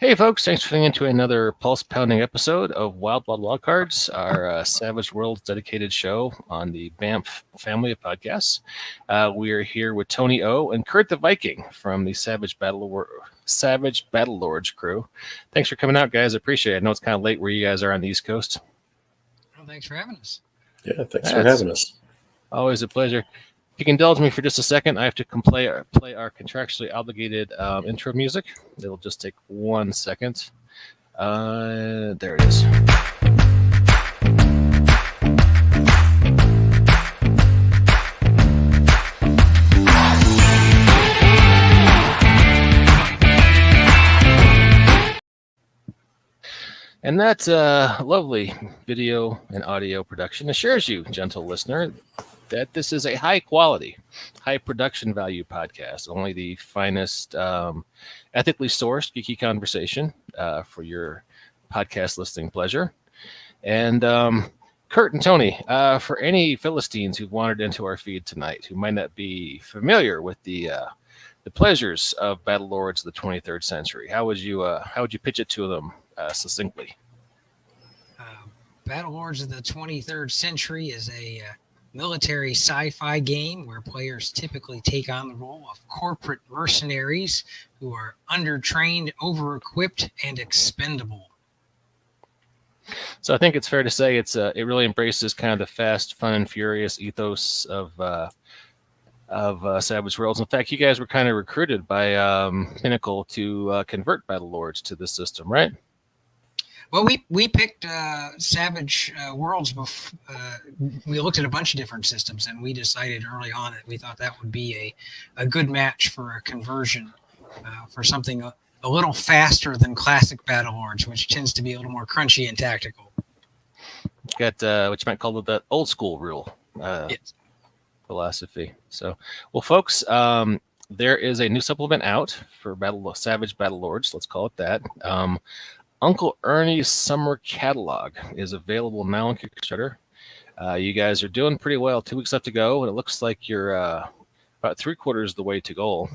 Hey folks, thanks for tuning into another pulse-pounding episode of Wildcards, our Savage Worlds dedicated show on the BAMF family of podcasts. We are here with Tony O and Kurt the Viking from the Savage Battlelords crew. Thanks for coming out, guys. I appreciate it. I know it's kind of late where you guys are on the East Coast. Well, thanks for having us. Yeah, thanks for having us. Always a pleasure. If you can indulge me for just a second, I have to play our contractually obligated intro music. It'll just take 1 second. There it is. And that lovely video and audio production assures you, gentle listener, that this is a high quality, high production value podcast. Only the finest, ethically sourced geeky conversation for your podcast listening pleasure. And Kurt and Tony, for any Philistines who've wandered into our feed tonight who might not be familiar with the pleasures of Battlelords of the 23rd century, how would you pitch it to them succinctly? Battlelords of the 23rd century is a military sci-fi game where players typically take on the role of corporate mercenaries who are undertrained, over-equipped, and expendable. So I think it's fair to say it really embraces kind of the fast, fun, and furious ethos of Savage Worlds. In fact, you guys were kind of recruited by Pinnacle to convert Battlelords to this system, right? Well, we picked Savage Worlds. We looked at a bunch of different systems, and we decided early on that we thought that would be a good match for a conversion for something a little faster than classic Battlelords, which tends to be a little more crunchy and tactical. Got what you might call the old school rule philosophy. So, well, folks, there is a new supplement out for Savage Battlelords. Let's call it that. Uncle Ernie's Summer Catalog is available now on Kickstarter. You guys are doing pretty well. 2 weeks left to go, and it looks like you're about 3/4 of the way to goal.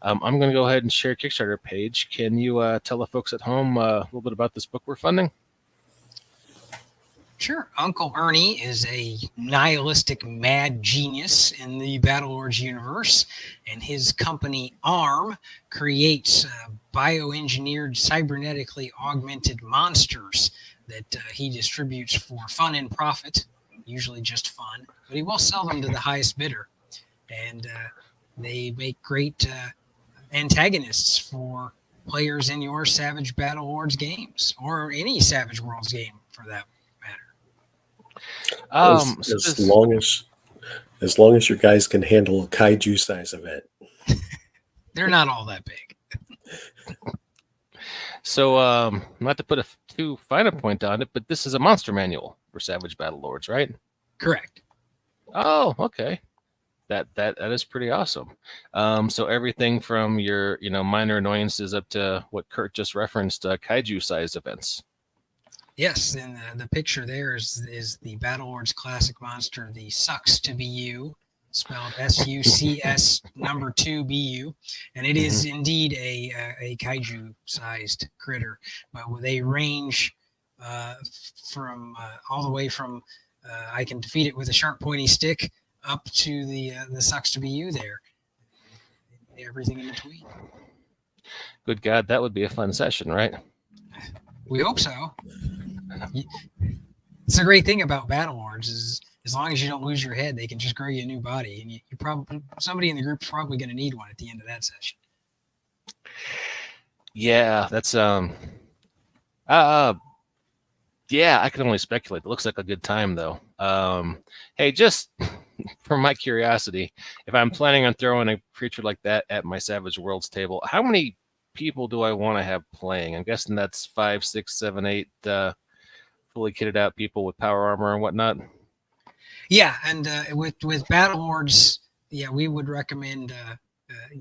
I'm going to go ahead and share a Kickstarter page. Can you tell the folks at home a little bit about this book we're funding? Sure. Uncle Ernie is a nihilistic mad genius in the Battlelords universe, and his company A.R.M creates bioengineered, cybernetically augmented monsters that he distributes for fun and profit, usually just fun, but he will sell them to the highest bidder. And they make great antagonists for players in your Savage Battlelords games, or any Savage Worlds game for that matter. As long as your guys can handle a kaiju size event. They're not all that big. So, not to put a too fine a point on it, but this is a monster manual for Savage Battlelords, right? Correct. Oh, okay. That is pretty awesome. So everything from your minor annoyances up to what Kurt just referenced, kaiju sized events. Yes, and the picture there is the Battlelords classic monster, the Sucks to Be You, spelled SUCS number 2BU, and it is indeed a kaiju-sized critter, but they range from all the way from I can defeat it with a sharp pointy stick up to the Sucks to Be You there, everything in between. Good God, that would be a fun session, right? We hope so. It's a great thing about Battlelords is as long as you don't lose your head, they can just grow you a new body, and you probably somebody in the group's probably going to need one at the end of that session. Yeah, that's yeah, I can only speculate. It looks like a good time though. Hey, just for my curiosity, if I'm planning on throwing a creature like that at my Savage Worlds table, how many people do I want to have playing? I'm guessing that's 5, 6, 7, 8 fully kitted out people with power armor and whatnot. Yeah, and with Battlelords, yeah, we would recommend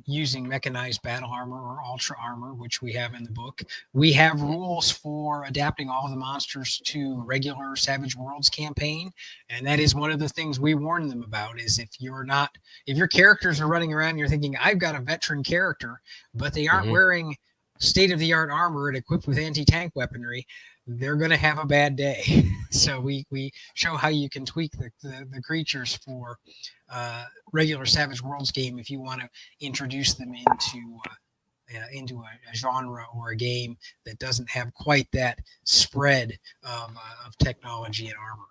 using mechanized battle armor or ultra armor, which we have in the book. We have rules for adapting all of the monsters to regular Savage Worlds campaign, and that is one of the things we warn them about. Is if your characters are running around and you're thinking, I've got a veteran character, but they aren't wearing state-of-the-art armor and equipped with anti-tank weaponry, they're going to have a bad day. So we show how you can tweak the creatures for regular Savage Worlds game if you want to introduce them into a genre or a game that doesn't have quite that spread of technology and armor.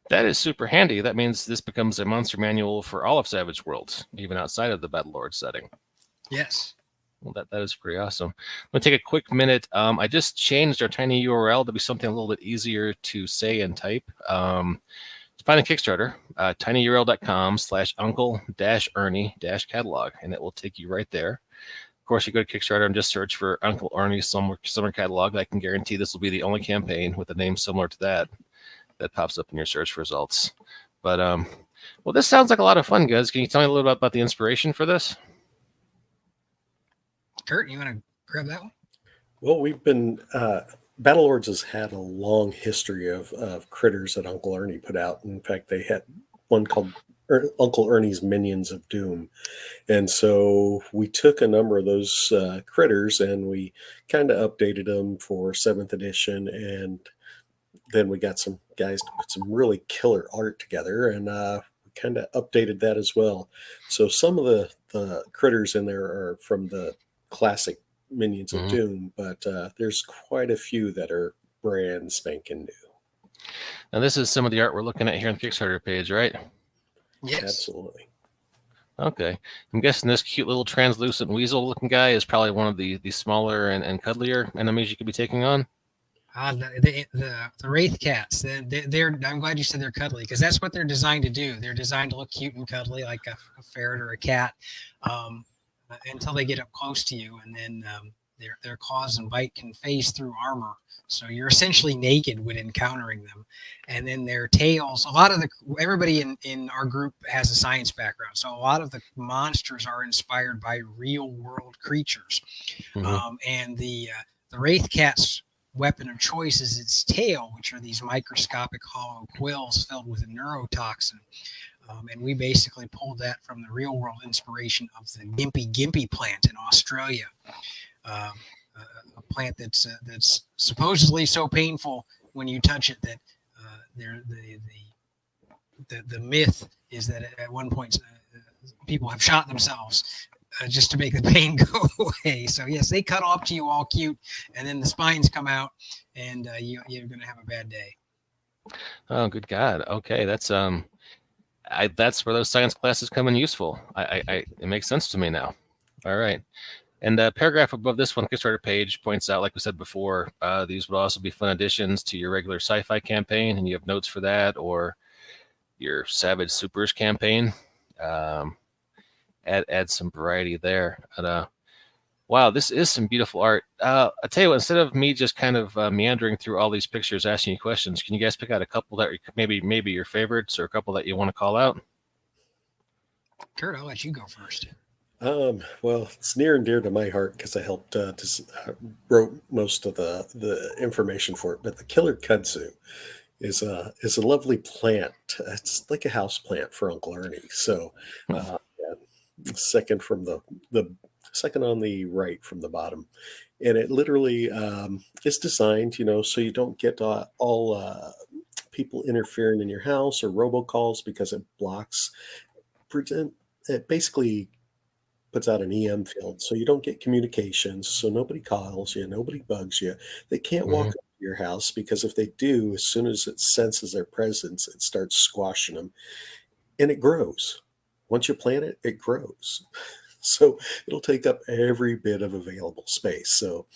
That is super handy. That means this becomes a monster manual for all of Savage Worlds, even outside of the Battlelords setting. Yes. Well, that is pretty awesome. I'm going to take a quick minute. I just changed our tiny URL to be something a little bit easier to say and type. To find a Kickstarter, tinyurl.com/uncle-ernie-catalog, and it will take you right there. Of course, you go to Kickstarter and just search for Uncle Ernie's summer catalog. I can guarantee this will be the only campaign with a name similar to that pops up in your search results. But, well, this sounds like a lot of fun, guys. Can you tell me a little bit about the inspiration for this? Kurt, you want to grab that one? Well, we've been Battlelords has had a long history of critters that Uncle Ernie put out. In fact, they had one called Uncle Ernie's Minions of Doom. And so we took a number of those critters and we kind of updated them for 7th edition. And then we got some guys to put some really killer art together, and we kind of updated that as well. So some of the critters in there are from the classic Minions of Doom, but there's quite a few that are brand spanking new. Now, this is some of the art we're looking at here on the Kickstarter page, right? Yes. Absolutely. Okay. I'm guessing this cute little translucent weasel-looking guy is probably one of the smaller and cuddlier enemies you could be taking on. The Wraith Cats, they're I'm glad you said they're cuddly, because that's what they're designed to do. They're designed to look cute and cuddly like a ferret or a cat until they get up close to you, and then their claws and bite can phase through armor. So you're essentially naked when encountering them. And then their tails, everybody in our group has a science background. So a lot of the monsters are inspired by real world creatures. And the Wraith Cat's weapon of choice is its tail, which are these microscopic hollow quills filled with a neurotoxin. And we basically pulled that from the real world inspiration of the gimpy plant in Australia. A plant that's supposedly so painful when you touch it that the myth is that at one point people have shot themselves just to make the pain go away. So yes, they cut off to you all cute, and then the spines come out, and you're going to have a bad day. Oh, good God. Okay, that's that's where those science classes come in useful. It makes sense to me now. All right. And the paragraph above this one, Kickstarter page, points out, like we said before, these would also be fun additions to your regular sci-fi campaign, and you have notes for that, or your Savage Supers campaign. Add some variety there. And, wow, this is some beautiful art. I'll tell you what, instead of me just kind of meandering through all these pictures, asking you questions, can you guys pick out a couple that are maybe your favorites, or a couple that you want to call out? Kurt, I'll let you go first. Well, it's near and dear to my heart because I helped wrote most of the information for it. But the killer kudzu is a lovely plant. It's like a house plant for Uncle Ernie. So, second from the second on the right from the bottom, and it literally is designed, so you don't get all people interfering in your house or robocalls, because it blocks. It basically puts out an EM field, so you don't get communications, so nobody calls you, nobody bugs you. They can't walk up to your house, because if they do, as soon as it senses their presence, it starts squashing them, and it grows. Once you plant it, it grows. So it'll take up every bit of available space. So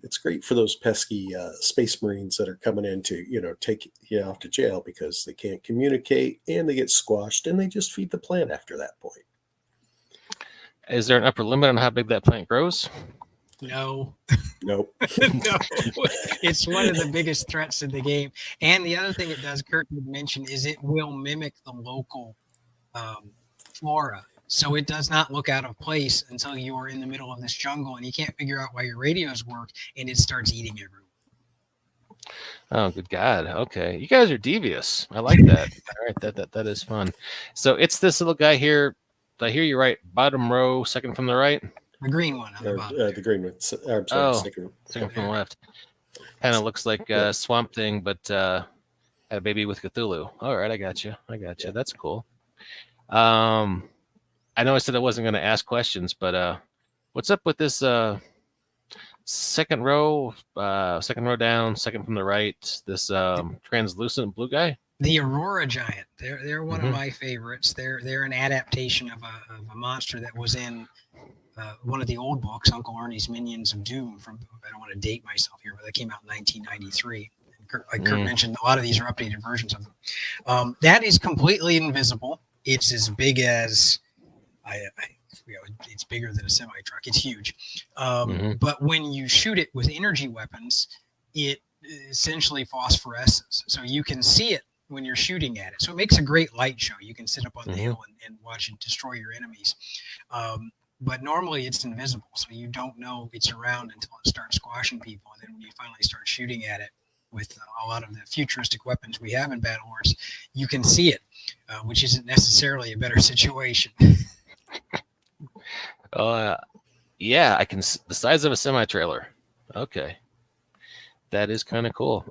it's great for those pesky space marines that are coming in to, take you off to jail because they can't communicate and they get squashed, and they just feed the plant after that point. Is there an upper limit on how big that plant grows? No. Nope. No. It's one of the biggest threats in the game. And the other thing it does, Kurt would mention, is it will mimic the local flora. So it does not look out of place until you are in the middle of this jungle and you can't figure out why your radios work, and it starts eating everyone. Oh, good God. Okay. You guys are devious. I like that. All right. That is fun. So it's this little guy here. Did I hear you right? Bottom row, second from the right? The green one on the bottom. The green one. I'm sorry, Oh, second one. second from the left. Kind of looks like Swamp Thing, but had a baby with Cthulhu. All right, I got you. Yeah. That's cool. I know I said I wasn't going to ask questions, but what's up with this second row down, second from the right, this translucent blue guy? The Aurora Giant. They're one of my favorites. They're an adaptation of a monster that was in one of the old books, Uncle Ernie's Minions of Doom. I don't want to date myself here, but that came out in 1993. Like Kurt mentioned, a lot of these are updated versions of them. That is completely invisible. It's as big as it's bigger than a semi truck. It's huge. But when you shoot it with energy weapons, it essentially phosphoresces, so you can see it when you're shooting at it. So it makes a great light show. You can sit up on the hill and watch it destroy your enemies. But normally it's invisible, so you don't know it's around until it starts squashing people. And then when you finally start shooting at it with a lot of the futuristic weapons we have in Battlelords, you can see it, which isn't necessarily a better situation. Yeah, I can. The size of a semi-trailer. Okay. That is kind of cool.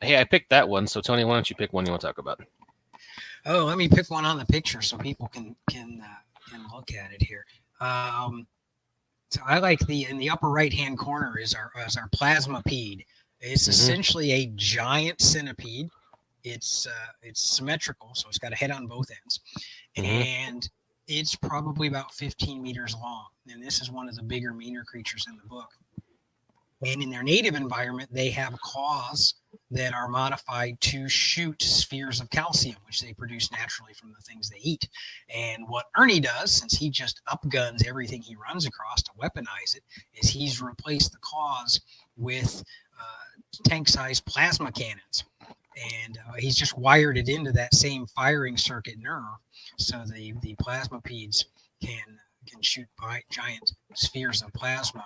Hey, I picked that one. So Tony, why don't you pick one you want to talk about? Oh, let me pick one on the picture so people can look at it here. So I like in the upper right hand corner is our plasmapede. It's essentially a giant centipede. It's symmetrical, so it's got a head on both ends, and it's probably about 15 meters long. And this is one of the bigger, meaner creatures in the book. And in their native environment, they have claws that are modified to shoot spheres of calcium, which they produce naturally from the things they eat. And what Ernie does, since he just upguns everything he runs across to weaponize it, is he's replaced the claws with tank-sized plasma cannons. And he's just wired it into that same firing circuit nerve, so the plasmapedes can shoot giant spheres of plasma.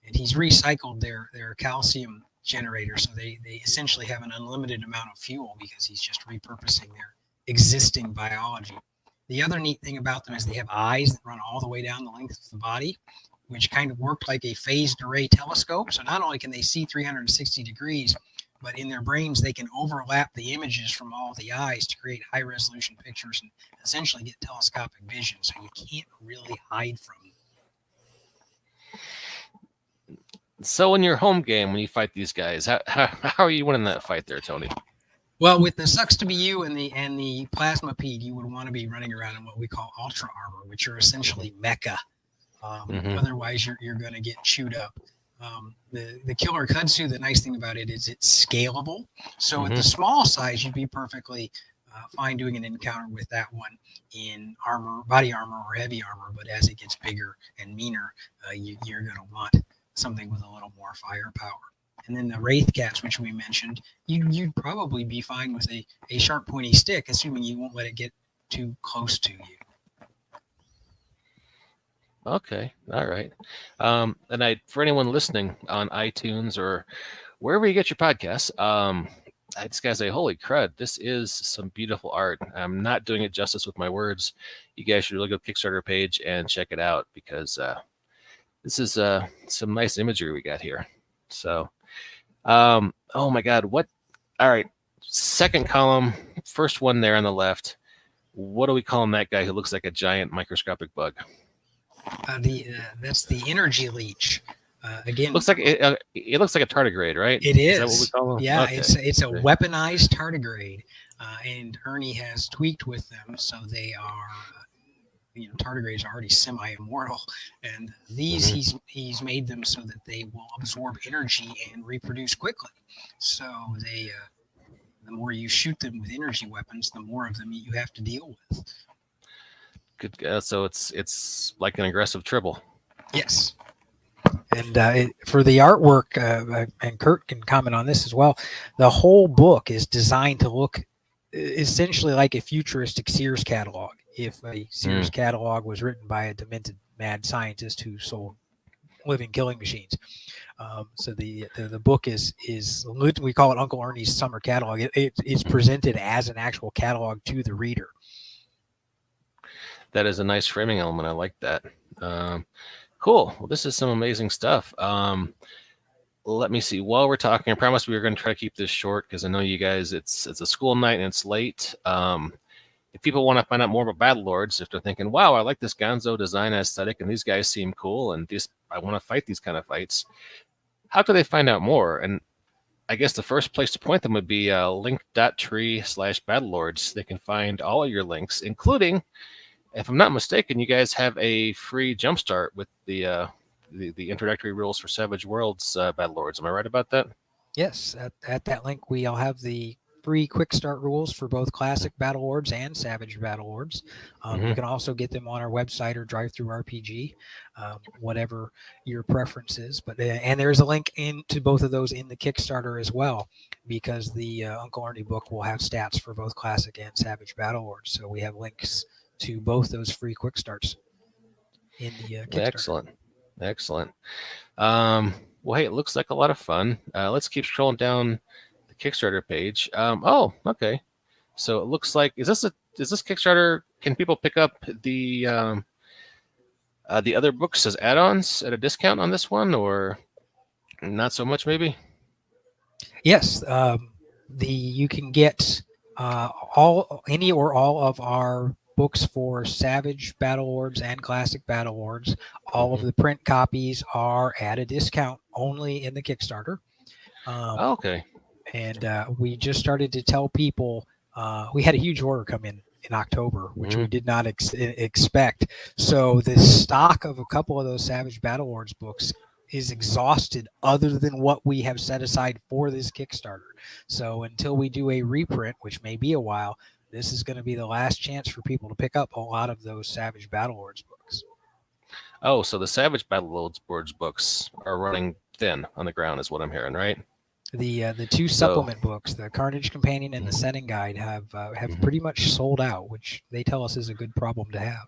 And he's recycled their calcium generator, so they essentially have an unlimited amount of fuel because he's just repurposing their existing biology. The other neat thing about them is they have eyes that run all the way down the length of the body, which kind of work like a phased array telescope. So not only can they see 360 degrees, but in their brains, they can overlap the images from all the eyes to create high resolution pictures and essentially get telescopic vision. So you can't really hide from them. So in your home game, when you fight these guys, how are you winning that fight there, Tony? Well, with the Sucks to Be You and the Plasmapede, you would want to be running around in what we call ultra armor, which are essentially mecha. Otherwise, you're going to get chewed up. The Killer Kudzu, the nice thing about it is it's scalable. So at the small size, you'd be perfectly fine doing an encounter with that one in armor, body armor or heavy armor. But as it gets bigger and meaner, you're going to want something with a little more firepower. And then the Wraith Cats, which we mentioned, you'd probably be fine with a sharp, pointy stick, assuming you won't let it get too close to you. Okay, all right. And for anyone listening on iTunes or wherever you get your podcasts, I just gotta say, holy crud, this is some beautiful art. I'm not doing it justice with my words. You guys should really go to the Kickstarter page and check it out because this is some nice imagery we got here. So, oh my God, what? All right, second column, first one there on the left. What do we call that guy who looks like a giant microscopic bug? That's the energy leech. Again, Looks like it looks like a tardigrade, right? It is. Is that what we call them? Yeah, Okay. it's a weaponized tardigrade, and Ernie has tweaked with them so they are. Tardigrades are already semi-immortal, and these he's made them so that they will absorb energy and reproduce quickly. So they, the more you shoot them with energy weapons, the more of them you have to deal with. Good. So it's like an aggressive tribble. Yes. And for the artwork, and Kurt can comment on this as well, the whole book is designed to look essentially like a futuristic Sears catalog. If a Sears catalog was written by a demented mad scientist who sold living killing machines. So the book is we call it Uncle Ernie's summer catalog. It's presented as an actual catalog to the reader. That is a nice framing element. I like that. Cool. Well, this is some amazing stuff. Let me see. While we're talking, I promise we were going to try to keep this short because I know you guys. It's a school night and it's late. If people want to find out more about Battlelords, if they're thinking, "Wow, I like this Gonzo design aesthetic, and these guys seem cool, and I want to fight these kind of fights," how do they find out more? And I guess the first place to point them would be link.tree/Battlelords. They can find all of your links, including, if I'm not mistaken, you guys have a free jumpstart with the introductory rules for Savage Worlds Battlelords. Am I right about that? Yes, at that link, we'll have the free quick start rules for both classic Battlelords and Savage Battlelords. You can also get them on our website or Drive Through RPG, whatever your preference is. But and there's a link into both of those in the Kickstarter as well, because the Uncle Ernie book will have stats for both classic and Savage Battlelords. So we have links to both those free quick starts in the Kickstarter. Excellent. Well, hey, it looks like a lot of fun. Let's keep scrolling down the Kickstarter page. Okay. So it looks like is this Kickstarter? Can people pick up the other books as add-ons at a discount on this one, or not so much? Maybe. Yes, you can get any or all of our books for Savage Battlelords and Classic Battlelords. All of the print copies are at a discount only in the Kickstarter. Okay. And we just started to tell people we had a huge order come in October, which we did not expect. So the stock of a couple of those Savage Battlelords books is exhausted other than what we have set aside for this Kickstarter. So until we do a reprint, which may be a while, this is going to be the last chance for people to pick up a lot of those Savage Battlelords books. Oh, so the Savage Battlelords books are running thin on the ground is what I'm hearing, right? The two supplement books, the Carnage Companion and the Setting Guide, have pretty much sold out, which they tell us is a good problem to have.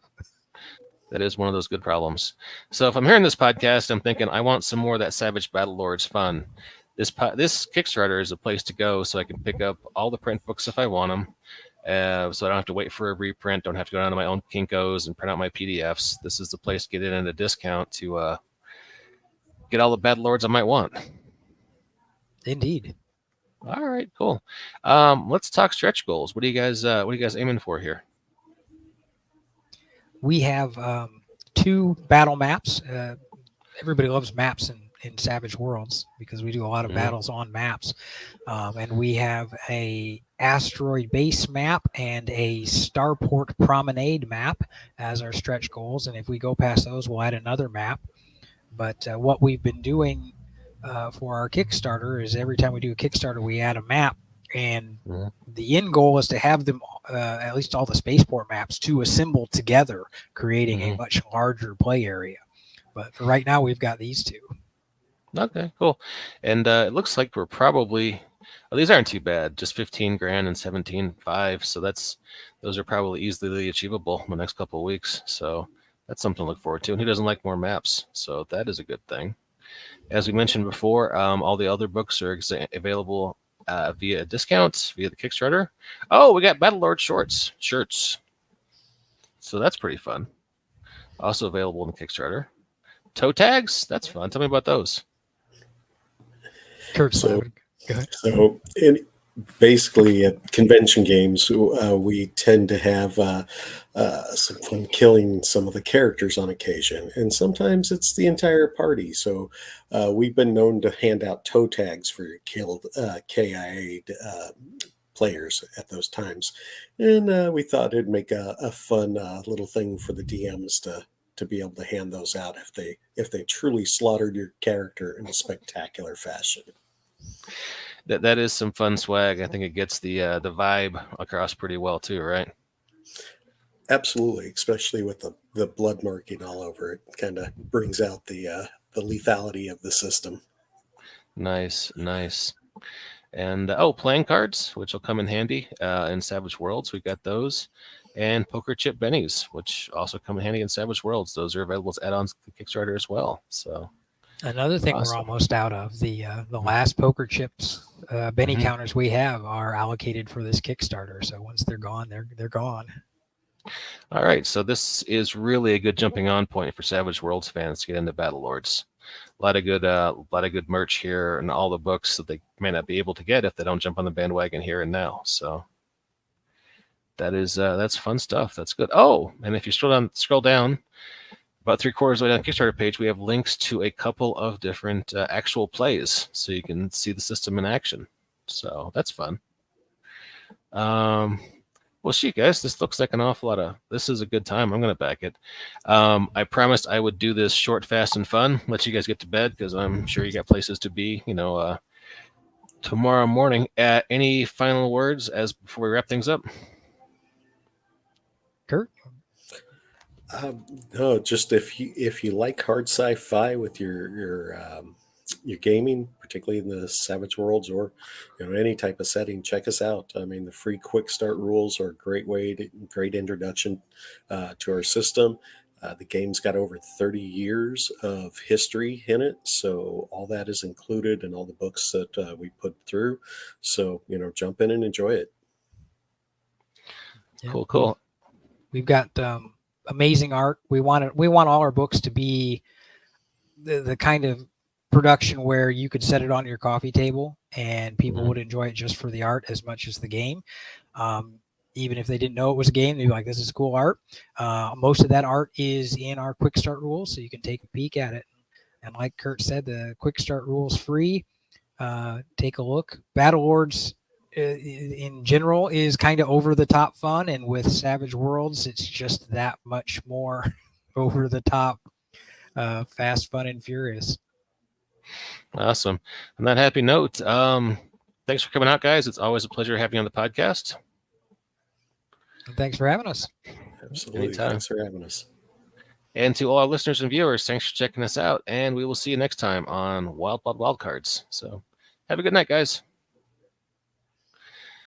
That is one of those good problems. So if I'm hearing this podcast, I'm thinking I want some more of that Savage Battlelords fun. This Kickstarter is a place to go so I can pick up all the print books if I want them. So I don't have to wait for a reprint, don't have to go down to my own Kinkos and print out my PDFs. This is the place to get it at a discount to get all the Battlelords I might want. Indeed. All right, cool. Let's talk stretch goals. What are you guys aiming for here? We have 2 battle maps. Everybody loves maps in Savage Worlds because we do a lot of battles on maps. And we have a asteroid base map and a starport promenade map as our stretch goals. And if we go past those, we'll add another map. But what we've been doing for our Kickstarter is every time we do a Kickstarter, we add a map. And the end goal is to have them, at least all the spaceport maps, to assemble together, creating a much larger play area. But for right now, we've got these 2. Okay, cool. And it looks like we're probably, these aren't too bad, just 15 grand and 17.5. So those are probably easily achievable in the next couple of weeks. So that's something to look forward to. And who doesn't like more maps? So that is a good thing. As we mentioned before, all the other books are available via a discount via the Kickstarter. Oh, we got Battlelord shirts. So that's pretty fun. Also available in the Kickstarter. Toe tags, that's fun. Tell me about those. Kurt, So, go ahead. So basically at convention games, we tend to have some fun killing some of the characters on occasion. And sometimes it's the entire party. So we've been known to hand out toe tags for killed KIA'd players at those times. And we thought it'd make a fun little thing for the DMs to be able to hand those out if they truly slaughtered your character in a spectacular fashion. That is some fun swag. I think it gets the vibe across pretty well too, right? Absolutely, especially with the blood marking all over it. Kind of brings out the lethality of the system. Nice. And playing cards, which will come in handy in Savage Worlds. We got those. And poker chip bennies, which also come in handy in Savage Worlds. Those are available as add-ons to the Kickstarter as well. So another thing we're almost out of, the last poker chips Benny counters we have are allocated for this Kickstarter. So once they're gone, they're gone. All right, so this is really a good jumping on point for Savage Worlds fans to get into Battlelords. A lot of good merch here, and all the books that they may not be able to get if they don't jump on the bandwagon here and now. So that's fun stuff. That's good. Oh, and if you scroll down, about 3/4 way down the Kickstarter page, we have links to a couple of different actual plays, so you can see the system in action. So that's fun. Well, shoot, guys, this looks like an awful lot of. This is a good time. I'm going to back it. I promised I would do this short, fast, and fun. Let you guys get to bed because I'm sure you got places to be. Tomorrow morning. Any final words before we wrap things up? Kurt? No, just if you like hard sci-fi with your gaming, particularly in the Savage Worlds or any type of setting, check us out. I mean, the free quick start rules are a great introduction to our system. The game's got over 30 years of history in it, so all that is included in all the books that we put through. So jump in and enjoy it. Yeah. Cool. We've got amazing art. We want all our books to be the kind of production where you could set it on your coffee table and people would enjoy it just for the art as much as the game. Even if they didn't know it was a game, they'd be like, this is cool art. Most of that art is in our quick start rules, so you can take a peek at it. And like Kurt said, the quick start rules free. Take a look. Battlelords in general is kind of over the top fun, and with Savage Worlds, it's just that much more over the top, fast, fun, and furious. Awesome. On that happy note, thanks for coming out, guys. It's always a pleasure having you on the podcast. And thanks for having us. Absolutely. Anytime. Thanks for having us. And to all our listeners and viewers, thanks for checking us out. And we will see you next time on Wildcards. So have a good night, guys.